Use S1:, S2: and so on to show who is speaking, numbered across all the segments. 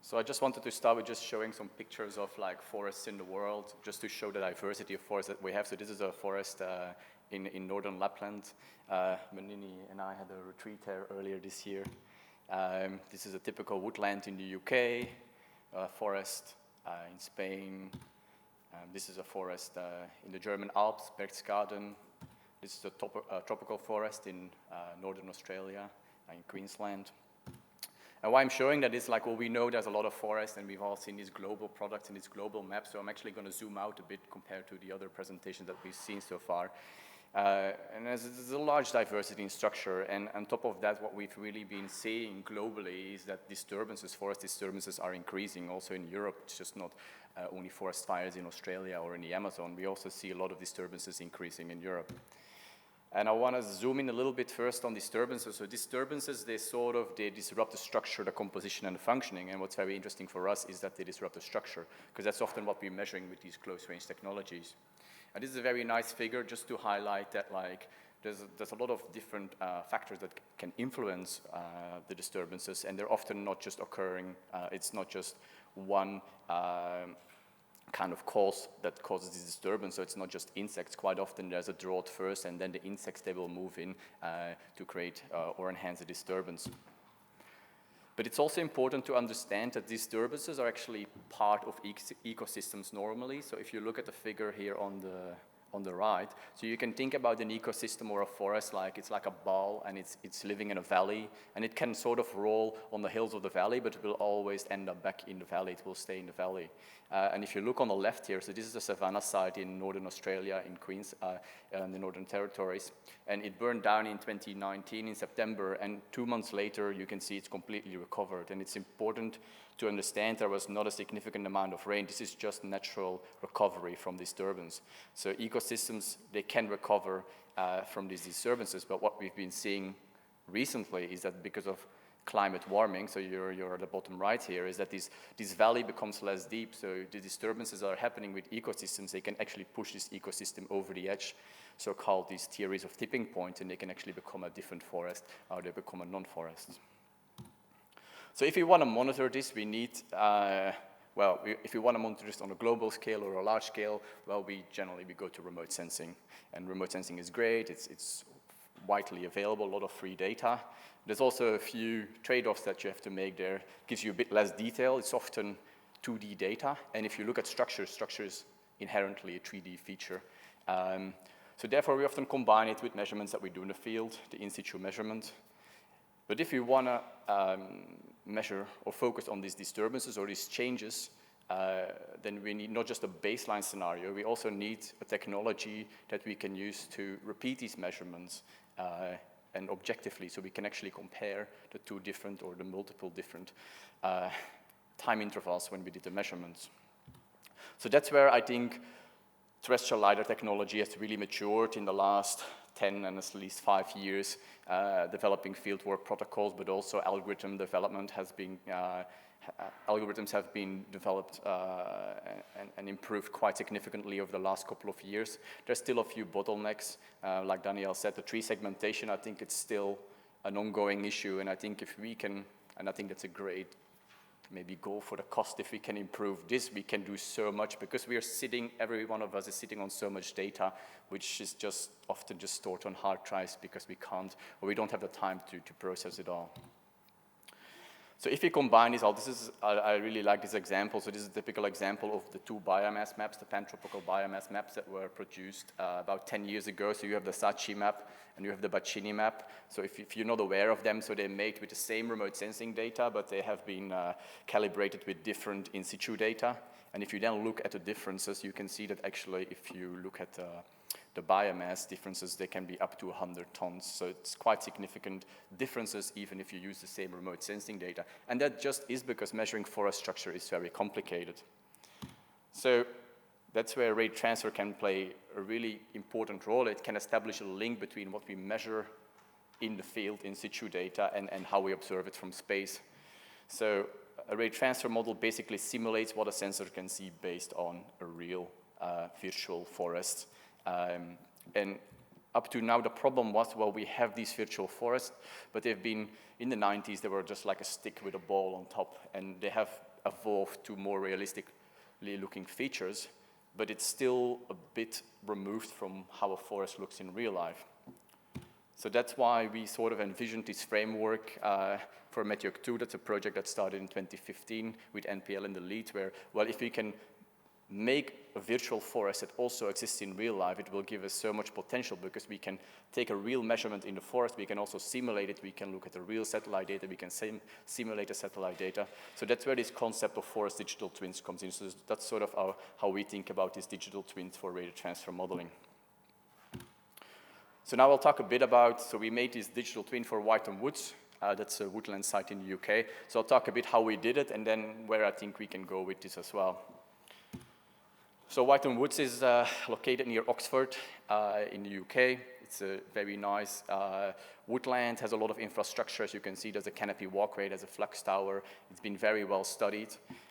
S1: So I just wanted to start with just showing some pictures of like forests in the world, just to show the diversity of forests that we have. So this is a forest in northern Lapland. Menini and I had a retreat there earlier this year. This is a typical woodland in the UK, forest in Spain. This is a forest in the German Alps, Berchtesgaden. This is a tropical forest in northern Australia, in Queensland. And why I'm showing that is like, well, we know there's a lot of forest and we've all seen these global products and these global maps, so I'm actually going to zoom out a bit compared to the other presentations that we've seen so far. And there's a large diversity in structure, and on top of that, what we've really been seeing globally is that disturbances, forest disturbances are increasing also in Europe. It's just not only forest fires in Australia or in the Amazon. We also see a lot of disturbances increasing in Europe. And I want to zoom in a little bit first on disturbances. So disturbances, they disrupt the structure, the composition, and the functioning. And what's very interesting for us is that they disrupt the structure, because that's often what we're measuring with these close-range technologies. And this is a very nice figure just to highlight that like there's a lot of different factors that can influence the disturbances, and they're often not just occurring. It's not just one kind of cause that causes this disturbance. So it's not just insects. Quite often there's a drought first, and then the insects, they will move in to create or enhance the disturbance. But it's also important to understand that disturbances are actually part of ecosystems normally. So if you look at the figure here on the right, so you can think about an ecosystem or a forest like it's like a ball, and it's living in a valley, and it can sort of roll on the hills of the valley, but it will always end up back in the valley. It will stay in the valley. And if you look on the left here, so this is a savanna site in northern Australia, in Queens, in the Northern Territories, and it burned down in 2019 in September, and 2 months later you can see it's completely recovered. And it's important to understand there was not a significant amount of rain. This is just natural recovery from disturbance. So ecosystems, they can recover from these disturbances, but what we've been seeing recently is that because of climate warming, so you're at the bottom right here, is that this valley becomes less deep, so the disturbances that are happening with ecosystems, they can actually push this ecosystem over the edge, so-called these theories of tipping point, and they can actually become a different forest, or they become a non-forest. So if we want to monitor this, we need, if we want to monitor this on a global scale or a large scale, well, we go to remote sensing. And remote sensing is great, it's widely available, a lot of free data. There's also a few trade-offs that you have to make there. It gives you a bit less detail. It's often 2D data. And if you look at structure is inherently a 3D feature. So therefore, we often combine it with measurements that we do in the field, the in-situ measurement. But if you want to measure or focus on these disturbances or these changes, then we need not just a baseline scenario, we also need a technology that we can use to repeat these measurements and objectively, so we can actually compare the two different or the multiple different time intervals when we did the measurements. So that's where I think terrestrial LiDAR technology has really matured in the last 10 and at least 5 years, developing fieldwork protocols, but also algorithm development has been, algorithms have been developed and improved quite significantly over the last couple of years. There's still a few bottlenecks. Like Daniel said, the tree segmentation, I think it's still an ongoing issue, and I think if we can, and I think that's a great maybe goal for the cost, if we can improve this, we can do so much, because we are sitting, every one of us is sitting on so much data, which is just often just stored on hard drives because we can't, or we don't have the time to process it all. So if we combine this all, I really like this example. So this is a typical example of the two biomass maps, the pan-tropical biomass maps that were produced about 10 years ago. So you have the Sachi map and you have the Bacini map. So if you're not aware of them, so they're made with the same remote sensing data, but they have been calibrated with different in-situ data. And if you then look at the differences, you can see that actually if you look at the biomass differences, they can be up to 100 tons. So it's quite significant differences even if you use the same remote sensing data. And that just is because measuring forest structure is very complicated. So that's where rate transfer can play a really important role. It can establish a link between what we measure in the field, in situ data, and how we observe it from space. So a rate transfer model basically simulates what a sensor can see based on a real virtual forest. And up to now, the problem was, well, we have these virtual forests, but they've been, in the 90s, they were just like a stick with a ball on top, and they have evolved to more realistically looking features, but it's still a bit removed from how a forest looks in real life. So that's why we sort of envisioned this framework for Meteor 2. That's a project that started in 2015 with NPL in the lead, where, well, if we can make a virtual forest that also exists in real life, it will give us so much potential, because we can take a real measurement in the forest, we can also simulate it, we can look at the real satellite data, we can simulate the satellite data. So that's where this concept of forest digital twins comes in. So that's sort of how we think about these digital twins for radiative transfer modeling. So now I'll talk a bit about, so we made this digital twin for Whiten Woods. That's a woodland site in the UK. So I'll talk a bit how we did it, and then where I think we can go with this as well. So Whiten Woods is located near Oxford in the UK. It's a very nice woodland, has a lot of infrastructure. As you can see, there's a canopy walkway, there's a flux tower. It's been very well studied.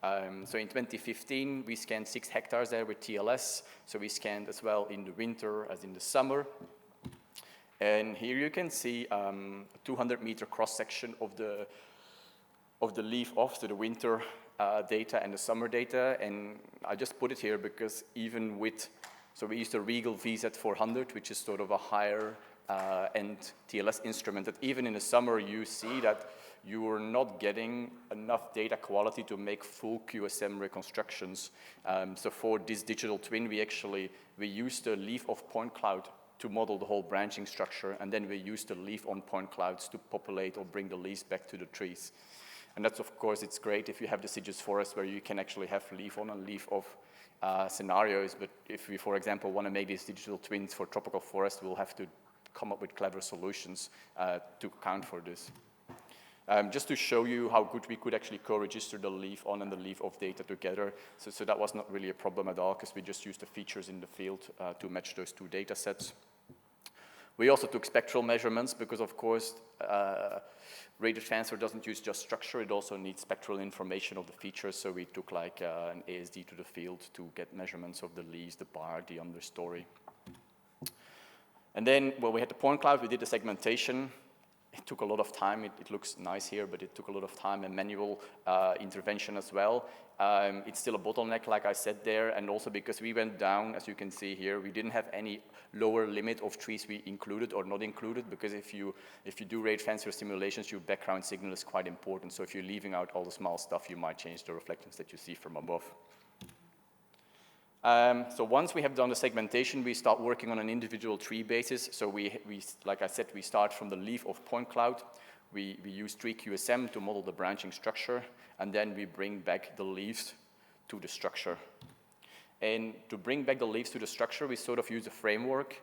S1: So in 2015, we scanned 6 hectares there with TLS. So we scanned as well in the winter as in the summer. And here you can see a 200-meter cross-section of the leaf off, so the winter data and the summer data. And I just put it here because even with, so we used a Regal VZ400, which is sort of a higher end TLS instrument, that even in the summer you see that you are not getting enough data quality to make full QSM reconstructions. So for this digital twin, we used a leaf-off point cloud to model the whole branching structure, and then we use the leaf-on point clouds to populate or bring the leaves back to the trees. And that's, of course, it's great if you have deciduous forest where you can actually have leaf-on and leaf-off scenarios, but if we, for example, want to make these digital twins for tropical forest, we'll have to come up with clever solutions to account for this. Just to show you how good we could actually co-register the leaf-on and the leaf-off data together. So that was not really a problem at all, because we just used the features in the field to match those 2 data sets. We also took spectral measurements because, of course, radiative transfer doesn't use just structure, it also needs spectral information of the features. So we took like an ASD to the field to get measurements of the leaves, the bark, the understory. And then, well, we had the point cloud, we did the segmentation. It took a lot of time. It looks nice here, but it took a lot of time and manual intervention as well. It's still a bottleneck, like I said there, and also because we went down, as you can see here, we didn't have any lower limit of trees we included or not included, because if you do radiative transfer simulations, your background signal is quite important. So if you're leaving out all the small stuff, you might change the reflections that you see from above. So once we have done the segmentation, we start working on an individual tree basis. So we like I said, we start from the leaf-off point cloud. We use tree QSM to model the branching structure, and then we bring back the leaves to the structure. And to bring back the leaves to the structure, we sort of use a framework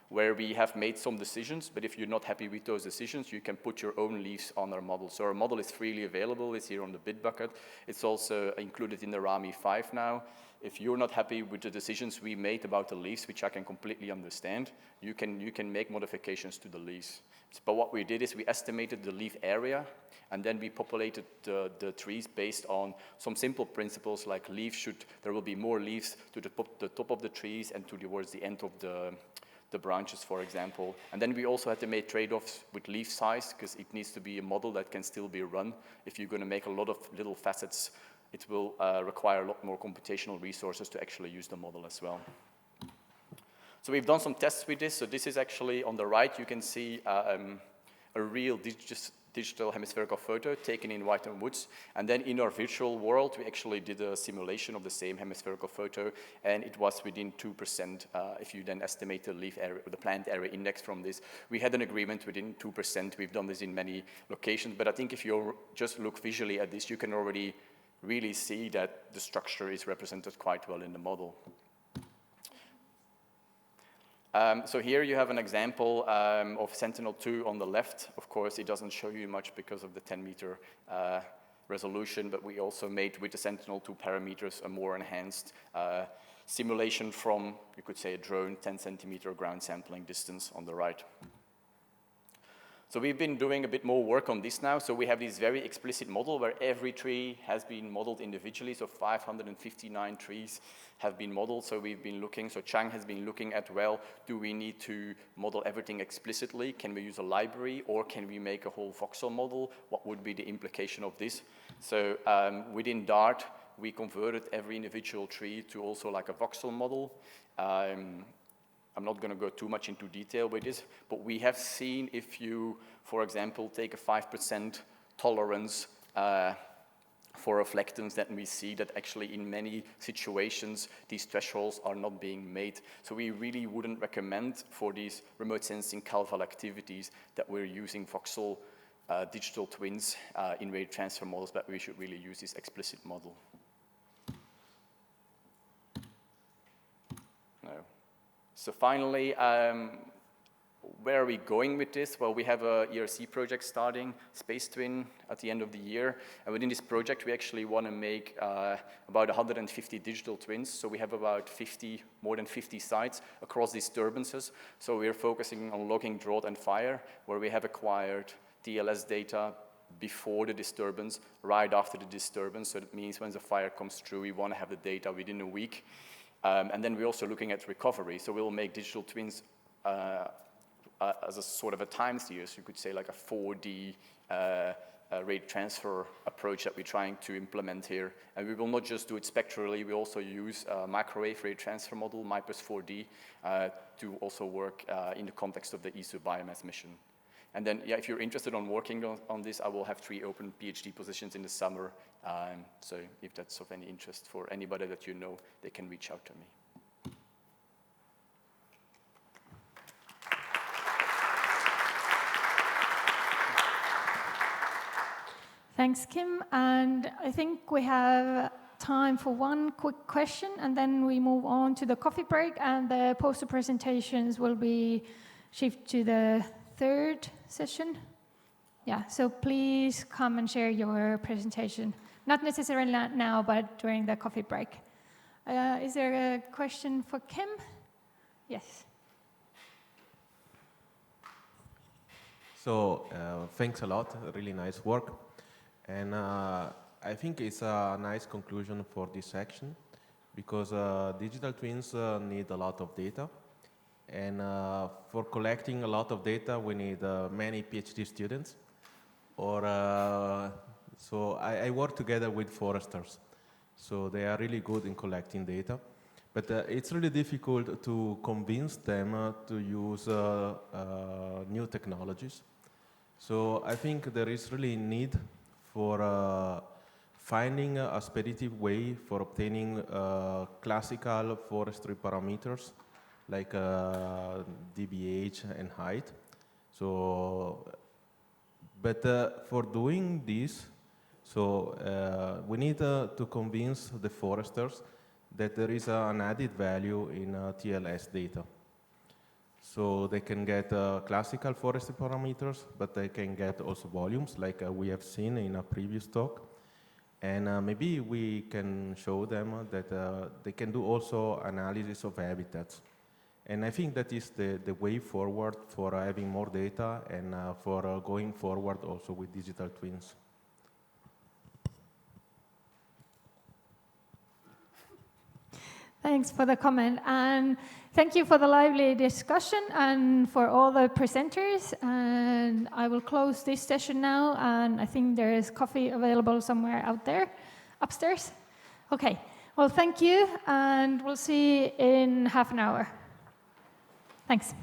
S1: where we have made some decisions, but if you're not happy with those decisions, you can put your own leaves on our model. So our model is freely available. It's here on the Bitbucket. It's also included in the RAMI 5 now. If you're not happy with the decisions we made about the leaves, which I can completely understand, you can make modifications to the leaves. But what we did is we estimated the leaf area, and then we populated the trees based on some simple principles like there will be more leaves to the top of the trees and towards the end of the branches, for example. And then we also had to make trade-offs with leaf size, because it needs to be a model that can still be run. If you're going to make a lot of little facets, it will require a lot more computational resources to actually use the model as well. So we've done some tests with this. So this is actually on the right, you can see a real digital hemispherical photo taken in Whiten Woods. And then in our virtual world, we actually did a simulation of the same hemispherical photo, and it was within 2%. If you then estimate the leaf area, or the plant area index from this, we had an agreement within 2%. We've done this in many locations, but I think if you just look visually at this, you can already really see that the structure is represented quite well in the model. So here you have an example of Sentinel-2 on the left. Of course, it doesn't show you much because of the 10-meter resolution, but we also made with the Sentinel-2 parameters a more enhanced simulation from, you could say, a drone 10-centimeter ground sampling distance on the right. So we've been doing a bit more work on this now. So we have this very explicit model where every tree has been modeled individually. So 559 trees have been modeled. So we've been looking, so Chang has been looking at, well, do we need to model everything explicitly? Can we use a library, or can we make a whole voxel model? What would be the implication of this? So within Dart, we converted every individual tree to also like a voxel model. I'm not going to go too much into detail with this, but we have seen if you, for example, take a 5% tolerance for reflectance, then we see that actually in many situations, these thresholds are not being made. So we really wouldn't recommend for these remote sensing Calval activities that we're using voxel digital twins in rate transfer models, but we should really use this explicit model. No. So finally, where are we going with this? Well, we have a ERC project starting, Space Twin, at the end of the year. And within this project, we actually want to make about 150 digital twins. So we have about more than 50 sites across disturbances. So we're focusing on logging drought and fire, where we have acquired TLS data before the disturbance, right after the disturbance. So that means when the fire comes through, we want to have the data within a week. And then we're also looking at recovery. So we'll make digital twins as a sort of a time series, you could say like a 4D rate transfer approach that we're trying to implement here. And we will not just do it spectrally, we also use a microwave rate transfer model, MIPUS 4D, to also work in the context of the ESO biomass mission. And then, yeah, if you're interested in working on this, I will have 3 open PhD positions in the summer. So if that's of any interest for anybody that you know, they can reach out to me.
S2: Thanks, Kim. And I think we have time for one quick question, and then we move on to the coffee break, and the poster presentations will be shifted to the third session. Yeah, so please come and share your presentation. Not necessarily now, but during the coffee break. Is there a question for Kim? Yes.
S3: So thanks a lot, really nice work. And I think it's a nice conclusion for this section, because digital twins need a lot of data. And for collecting a lot of data, we need many PhD students. So I work together with foresters. So they are really good in collecting data. But it's really difficult to convince them to use new technologies. So I think there is really need for finding a speculative way for obtaining classical forestry parameters like dBH and height. So, but for doing this, so we need to convince the foresters that there is an added value in TLS data. So they can get classical forestry parameters, but they can get also volumes, like we have seen in a previous talk. And maybe we can show them that they can do also analysis of habitats. And I think that is the way forward for having more data and for going forward also with digital twins.
S2: Thanks for the comment, and thank you for the lively discussion and for all the presenters. And I will close this session now, and I think there is coffee available somewhere out there, upstairs. Okay, well, thank you, and we'll see you in half an hour. Thanks.